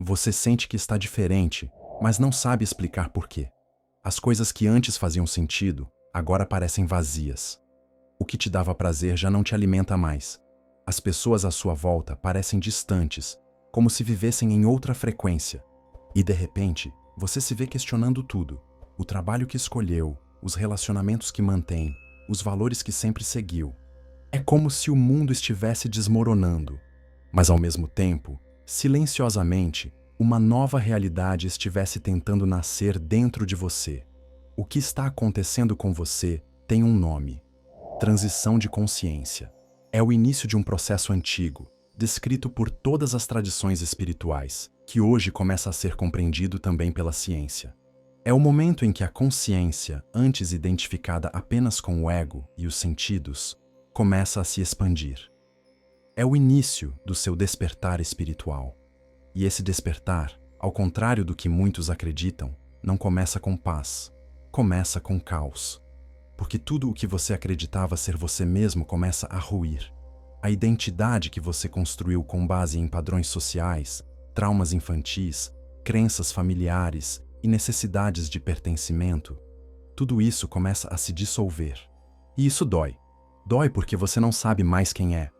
Você sente que está diferente, mas não sabe explicar por quê. As coisas que antes faziam sentido, agora parecem vazias. O que te dava prazer já não te alimenta mais. As pessoas à sua volta parecem distantes, como se vivessem em outra frequência. E de repente, você se vê questionando tudo: o trabalho que escolheu, os relacionamentos que mantém, os valores que sempre seguiu. É como se o mundo estivesse desmoronando, mas ao mesmo tempo, silenciosamente, uma nova realidade estivesse tentando nascer dentro de você. O que está acontecendo com você tem um nome: transição de consciência. É o início de um processo antigo, descrito por todas as tradições espirituais, que hoje começa a ser compreendido também pela ciência. É o momento em que a consciência, antes identificada apenas com o ego e os sentidos, começa a se expandir. É o início do seu despertar espiritual. E esse despertar, ao contrário do que muitos acreditam, não começa com paz, começa com caos. Porque tudo o que você acreditava ser você mesmo começa a ruir. A identidade que você construiu com base em padrões sociais, traumas infantis, crenças familiares e necessidades de pertencimento, tudo isso começa a se dissolver. E isso dói. Dói porque você não sabe mais quem é.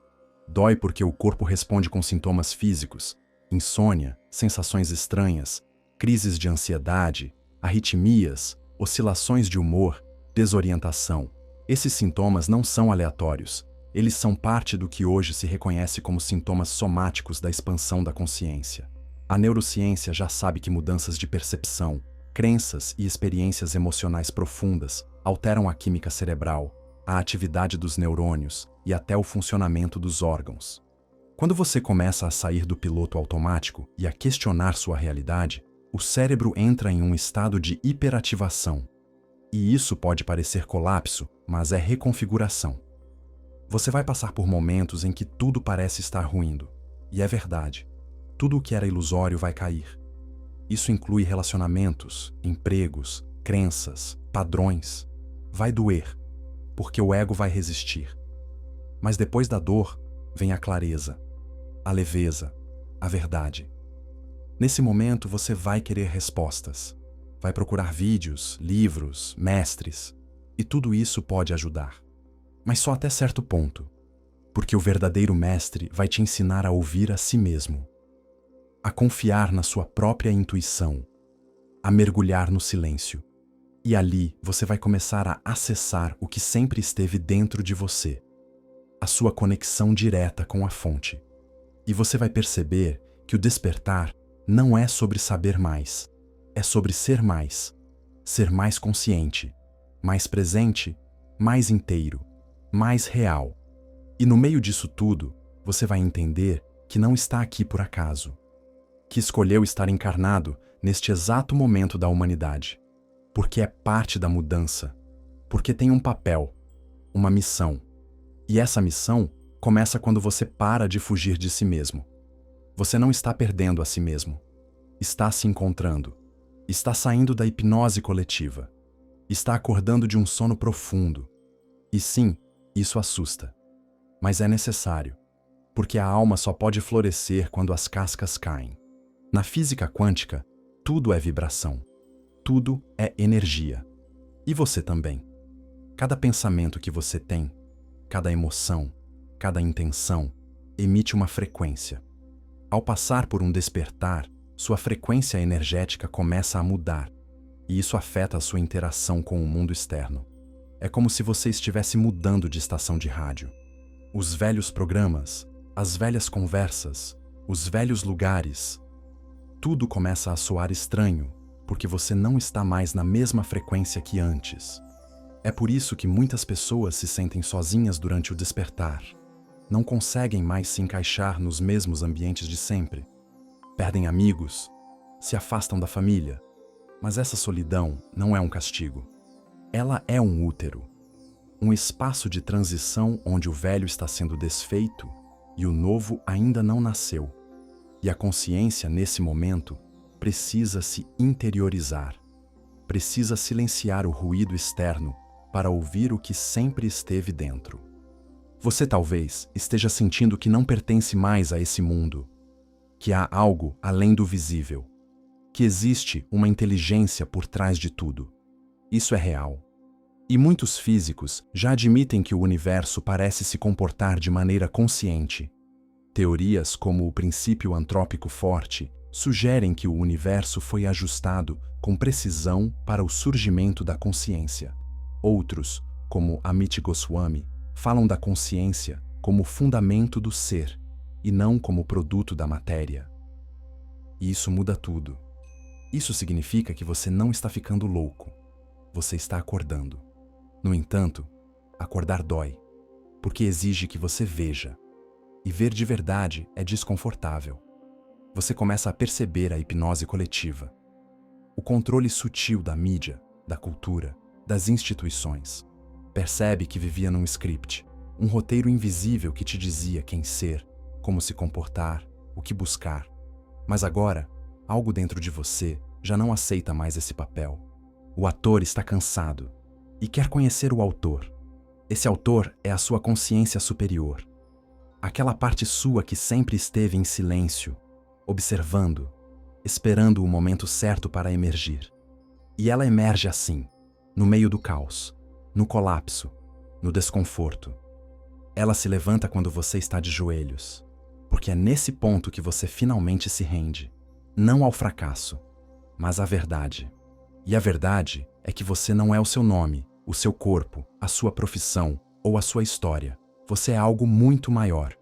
Dói porque o corpo responde com sintomas físicos, insônia, sensações estranhas, crises de ansiedade, arritmias, oscilações de humor, desorientação. Esses sintomas não são aleatórios. Eles são parte do que hoje se reconhece como sintomas somáticos da expansão da consciência. A neurociência já sabe que mudanças de percepção, crenças e experiências emocionais profundas alteram a química cerebral, a atividade dos neurônios e até o funcionamento dos órgãos. Quando você começa a sair do piloto automático e a questionar sua realidade, o cérebro entra em um estado de hiperativação. E isso pode parecer colapso, mas é reconfiguração. Você vai passar por momentos em que tudo parece estar ruindo. E é verdade. Tudo o que era ilusório vai cair. Isso inclui relacionamentos, empregos, crenças, padrões. Vai doer, porque o ego vai resistir. Mas depois da dor, vem a clareza, a leveza, a verdade. Nesse momento você vai querer respostas. Vai procurar vídeos, livros, mestres, e tudo isso pode ajudar. Mas só até certo ponto, porque o verdadeiro mestre vai te ensinar a ouvir a si mesmo, a confiar na sua própria intuição, a mergulhar no silêncio. E ali você vai começar a acessar o que sempre esteve dentro de você, a sua conexão direta com a fonte. E você vai perceber que o despertar não é sobre saber mais, é sobre ser mais consciente, mais presente, mais inteiro, mais real. E no meio disso tudo, você vai entender que não está aqui por acaso, que escolheu estar encarnado neste exato momento da humanidade, porque é parte da mudança, porque tem um papel, uma missão. E essa missão começa quando você para de fugir de si mesmo. Você não está perdendo a si mesmo, está se encontrando. Está saindo da hipnose coletiva. Está acordando de um sono profundo. E sim, isso assusta. Mas é necessário, porque a alma só pode florescer quando as cascas caem. Na física quântica, tudo é vibração. Tudo é energia. E você também. Cada pensamento que você tem, cada emoção, cada intenção, emite uma frequência. Ao passar por um despertar, sua frequência energética começa a mudar, e isso afeta a sua interação com o mundo externo. É como se você estivesse mudando de estação de rádio. Os velhos programas, as velhas conversas, os velhos lugares, tudo começa a soar estranho, porque você não está mais na mesma frequência que antes. É por isso que muitas pessoas se sentem sozinhas durante o despertar. Não conseguem mais se encaixar nos mesmos ambientes de sempre. Perdem amigos, se afastam da família. Mas essa solidão não é um castigo. Ela é um útero, um espaço de transição onde o velho está sendo desfeito e o novo ainda não nasceu. E a consciência, nesse momento, precisa se interiorizar. Precisa silenciar o ruído externo para ouvir o que sempre esteve dentro. Você talvez esteja sentindo que não pertence mais a esse mundo. que há algo além do visível, que existe uma inteligência por trás de tudo. Isso é real. E muitos físicos já admitem que o universo parece se comportar de maneira consciente. Teorias como o princípio antrópico forte sugerem que o universo foi ajustado com precisão para o surgimento da consciência. Outros, como Amit Goswami, falam da consciência como fundamento do ser e não como produto da matéria. E isso muda tudo. Isso significa que você não está ficando louco. Você está acordando. No entanto, acordar dói, porque exige que você veja. E ver de verdade é desconfortável. Você começa a perceber a hipnose coletiva, o controle sutil da mídia, da cultura, das instituições. Percebe que vivia num script, um roteiro invisível que te dizia quem ser, como se comportar, o que buscar. Mas agora, algo dentro de você já não aceita mais esse papel. O ator está cansado e quer conhecer o autor. Esse autor é a sua consciência superior. Aquela parte sua que sempre esteve em silêncio, observando, esperando o momento certo para emergir. E ela emerge assim, no meio do caos, no colapso, no desconforto. Ela se levanta quando você está de joelhos, porque é nesse ponto que você finalmente se rende, não ao fracasso, mas à verdade. E a verdade é que você não é o seu nome, o seu corpo, a sua profissão ou a sua história. Você é algo muito maior.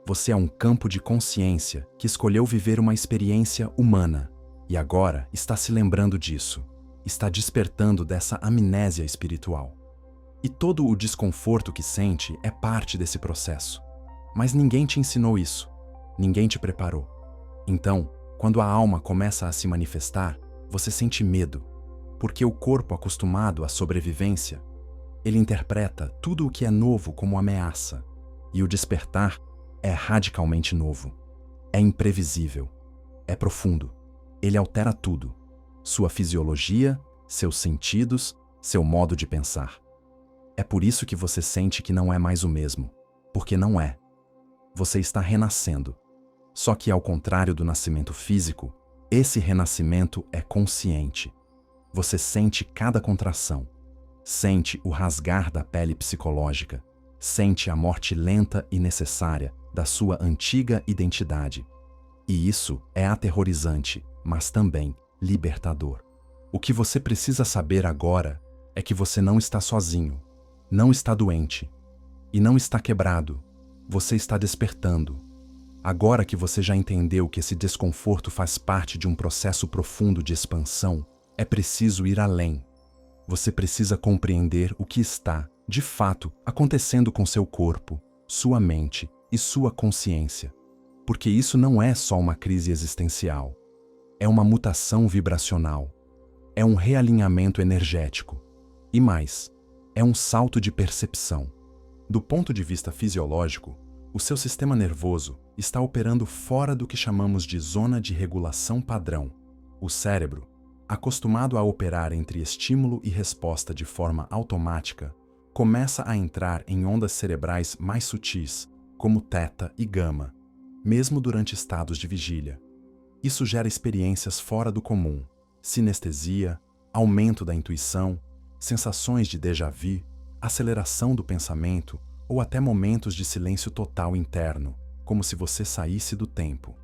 Você é um campo de consciência que escolheu viver uma experiência humana e agora está se lembrando disso, está despertando dessa amnésia espiritual. E todo o desconforto que sente é parte desse processo. Mas ninguém te ensinou isso, ninguém te preparou. Então, quando a alma começa a se manifestar, você sente medo, porque o corpo acostumado à sobrevivência, ele interpreta tudo o que é novo como ameaça, e o despertar é radicalmente novo, é imprevisível, é profundo, ele altera tudo, sua fisiologia, seus sentidos, seu modo de pensar. É por isso que você sente que não é mais o mesmo, porque não é. Você está renascendo. Só que ao contrário do nascimento físico, esse renascimento é consciente. Você sente cada contração, sente o rasgar da pele psicológica, sente a morte lenta e necessária da sua antiga identidade. E isso é aterrorizante, mas também libertador. O que você precisa saber agora é que você não está sozinho, não está doente e não está quebrado. Você está despertando. Agora que você já entendeu que esse desconforto faz parte de um processo profundo de expansão, é preciso ir além. Você precisa compreender o que está, de fato, acontecendo com seu corpo, sua mente e sua consciência. Porque isso não é só uma crise existencial. É uma mutação vibracional. É um realinhamento energético. E mais, é um salto de percepção. Do ponto de vista fisiológico, o seu sistema nervoso está operando fora do que chamamos de zona de regulação padrão. O cérebro, acostumado a operar entre estímulo e resposta de forma automática, começa a entrar em ondas cerebrais mais sutis, como teta e gama, mesmo durante estados de vigília. Isso gera experiências fora do comum, sinestesia, aumento da intuição, sensações de déjà vu, aceleração do pensamento ou até momentos de silêncio total interno, como se você saísse do tempo.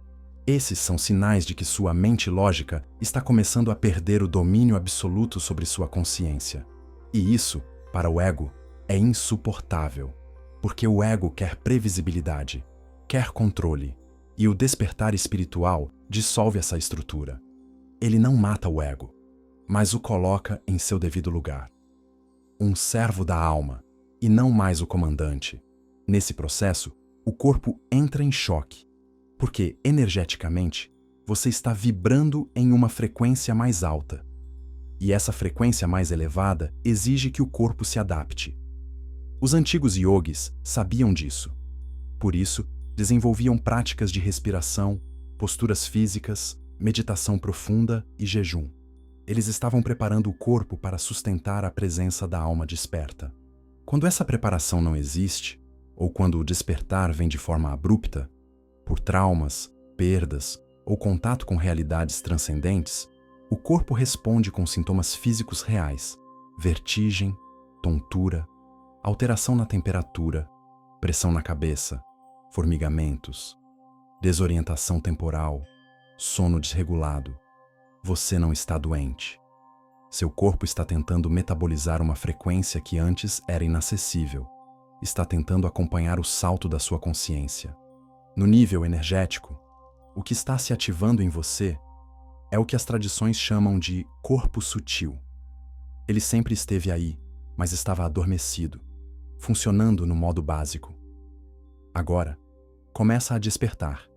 Esses são sinais de que sua mente lógica está começando a perder o domínio absoluto sobre sua consciência. E isso, para o ego, é insuportável, porque o ego quer previsibilidade, quer controle, e o despertar espiritual dissolve essa estrutura. Ele não mata o ego, mas o coloca em seu devido lugar. Um servo da alma, e não mais o comandante. Nesse processo, o corpo entra em choque, porque, energeticamente, você está vibrando em uma frequência mais alta. E essa frequência mais elevada exige que o corpo se adapte. Os antigos yogis sabiam disso. Por isso, desenvolviam práticas de respiração, posturas físicas, meditação profunda e jejum. Eles estavam preparando o corpo para sustentar a presença da alma desperta. Quando essa preparação não existe, ou quando o despertar vem de forma abrupta, por traumas, perdas ou contato com realidades transcendentes, o corpo responde com sintomas físicos reais: vertigem, tontura, alteração na temperatura, pressão na cabeça, formigamentos, desorientação temporal, sono desregulado. Você não está doente. Seu corpo está tentando metabolizar uma frequência que antes era inacessível. Está tentando acompanhar o salto da sua consciência. No nível energético, o que está se ativando em você é o que as tradições chamam de corpo sutil. Ele sempre esteve aí, mas estava adormecido, funcionando no modo básico. Agora, começa a despertar,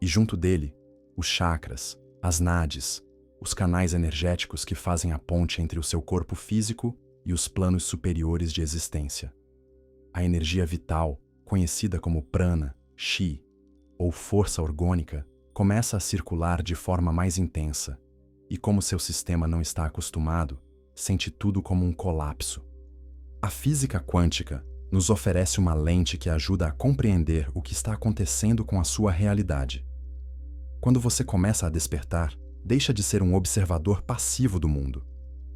e junto dele, os chakras, as nadis, os canais energéticos que fazem a ponte entre o seu corpo físico e os planos superiores de existência. A energia vital, conhecida como prana, chi, ou força orgânica, começa a circular de forma mais intensa, e como seu sistema não está acostumado, sente tudo como um colapso. A física quântica nos oferece uma lente que ajuda a compreender o que está acontecendo com a sua realidade. Quando você começa a despertar, deixa de ser um observador passivo do mundo.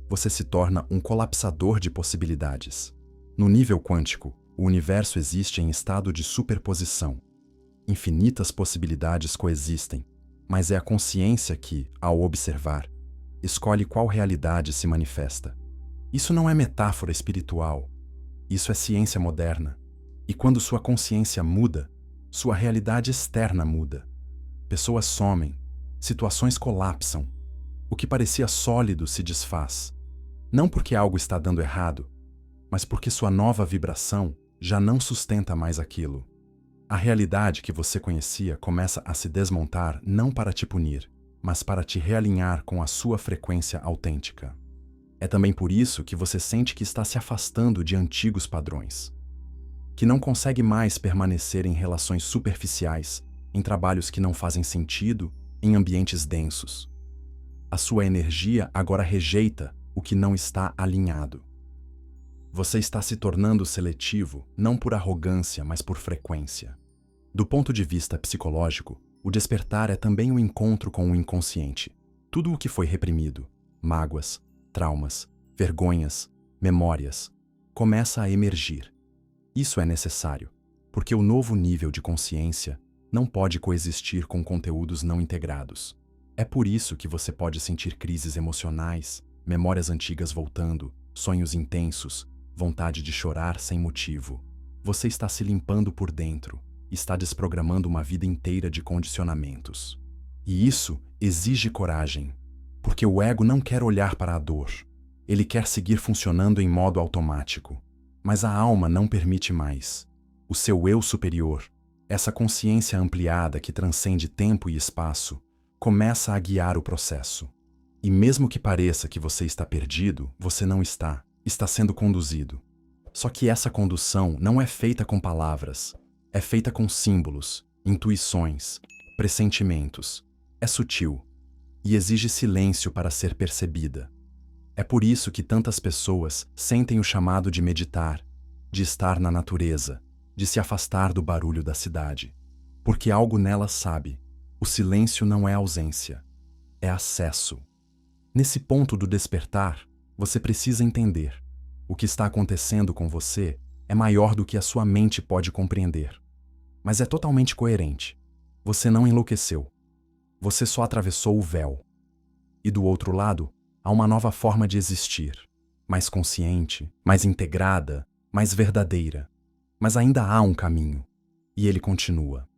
Você se torna um colapsador de possibilidades. No nível quântico, o universo existe em estado de superposição. Infinitas possibilidades coexistem, mas é a consciência que, ao observar, escolhe qual realidade se manifesta. Isso não é metáfora espiritual. Isso é ciência moderna. E quando sua consciência muda, sua realidade externa muda. Pessoas somem, situações colapsam. O que parecia sólido se desfaz. Não porque algo está dando errado, mas porque sua nova vibração já não sustenta mais aquilo. A realidade que você conhecia começa a se desmontar não para te punir, mas para te realinhar com a sua frequência autêntica. É também por isso que você sente que está se afastando de antigos padrões, que não consegue mais permanecer em relações superficiais, em trabalhos que não fazem sentido, em ambientes densos. A sua energia agora rejeita o que não está alinhado. Você está se tornando seletivo não por arrogância, mas por frequência. Do ponto de vista psicológico, o despertar é também um encontro com o inconsciente. Tudo o que foi reprimido, mágoas, traumas, vergonhas, memórias, começa a emergir. Isso é necessário, porque o novo nível de consciência não pode coexistir com conteúdos não integrados. É por isso que você pode sentir crises emocionais, memórias antigas voltando, sonhos intensos, vontade de chorar sem motivo. Você está se limpando por dentro, está desprogramando uma vida inteira de condicionamentos. E isso exige coragem, porque o ego não quer olhar para a dor. Ele quer seguir funcionando em modo automático. Mas a alma não permite mais. O seu eu superior, essa consciência ampliada que transcende tempo e espaço, começa a guiar o processo. E mesmo que pareça que você está perdido, você não está. Está sendo conduzido. Só que essa condução não é feita com palavras. É feita com símbolos, intuições, pressentimentos. É sutil e exige silêncio para ser percebida. É por isso que tantas pessoas sentem o chamado de meditar, de estar na natureza, de se afastar do barulho da cidade. Porque algo nelas sabe, o silêncio não é ausência, é acesso. Nesse ponto do despertar, você precisa entender. O que está acontecendo com você é maior do que a sua mente pode compreender. Mas é totalmente coerente. Você não enlouqueceu. Você só atravessou o véu. E do outro lado, há uma nova forma de existir, mais consciente, mais integrada, mais verdadeira. Mas ainda há um caminho, e ele continua.